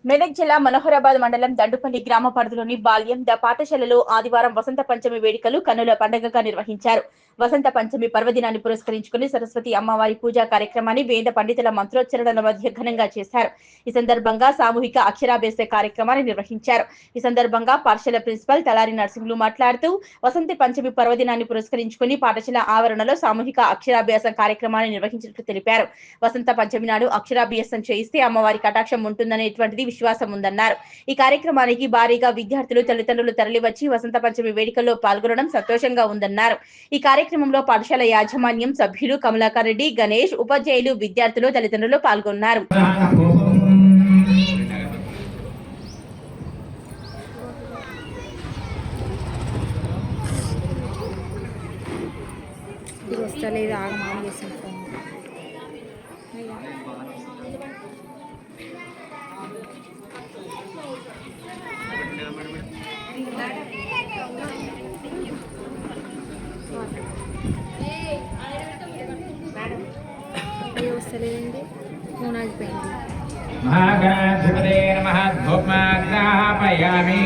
మెదక్ జిల్లా మనోహరాబాద్ మండలం దండుపల్లి గ్రామ పరిధిలోని బాల్యం పాఠశాలలో ఆదివారం వసంత పంచమి వేడుకలు కన్నుల పండుగగా నిర్వహించారు. వసంత పంచమి పర్వదినాన్ని పురస్కరించుకుని సరస్వతి అమ్మవారి పూజా కార్యక్రమాన్ని వేద పండితుల మంత్రోచ్చరణల మధ్య ఘనంగా చేశారు. ఈ సందర్భంగా సామూహిక అక్షరాభ్యాస కార్యక్రమాన్ని నిర్వహించారు. ఈ సందర్భంగా పాఠశాల ప్రిన్సిపల్ తలారి నర్సింగ్లు మాట్లాడుతూ వసంత పంచమి పర్వదినాన్ని పురస్కరించుకుని పాఠశాల ఆవరణలో సామూహిక అక్షరాభ్యాసం కార్యక్రమాన్ని నిర్వహించినట్లు తెలిపారు. వసంత పంచమి నాడు అక్షరాభ్యాసం చేయిస్తే అమ్మవారి కటాక్షం ఉంటుందనేటువంటిది విశ్వాసం ఉందన్నారు. ఈ కార్యక్రమానికి భారీగా విద్యార్థులు తల్లిదండ్రులు తరలివచ్చి వసంత పంచమి వేడుకల్లో పాల్గొనడం సంతోషంగా ఉందన్నారు. ఈ కార్యక్రమంలో పాఠశాల యాజమాన్యం సభ్యులు కమలాకర్ రెడ్డి, గణేష్, ఉపాధ్యాయులు, విద్యార్థులు తల్లిదండ్రులు పాల్గొన్నారు. महागणाधिपते नमः धूपमाग्रापयामि।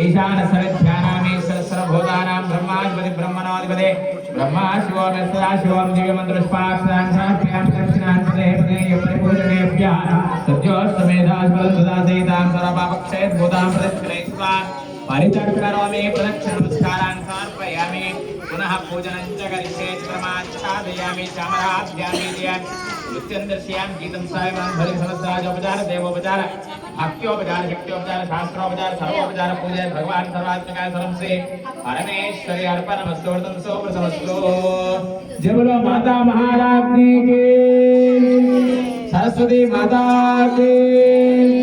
ईशान सर्वध्यानामे सर्वभूतानां ब्रह्माधिपति ब्रह्मणोऽधिपति ब्रह्मा शिवो सदा शिवं दिव्यमन्त्रपुष्पाक्षरान् समर्पयामि दक्षिणान् पदे परिपूजनेभ्यः सद्योस्तमेधास्मदसदासहितां सर्वपापक्षेत् भूतां प्रतिष्ठित्वा परिचक्करोमि प्रदक्षिणनमस्कारान् समर्पयामि पुनः पूजनं च करिष्ये क्रमाच्छादयामि चामराध्यामि नृत्यं दर्शयामि गीतं सायमान् भरि सहस्राजोपचार देवोपचार भक्त्योपचार शक्त्योपचार शास्त्रोपचार सर्वोपचार पूजय भगवान सर्वात्मका सर्वं श्री परमेश्वरी अर्पणमस्तु समस्तु। जय बोलो माता महारानी की, सरस्वती माता की।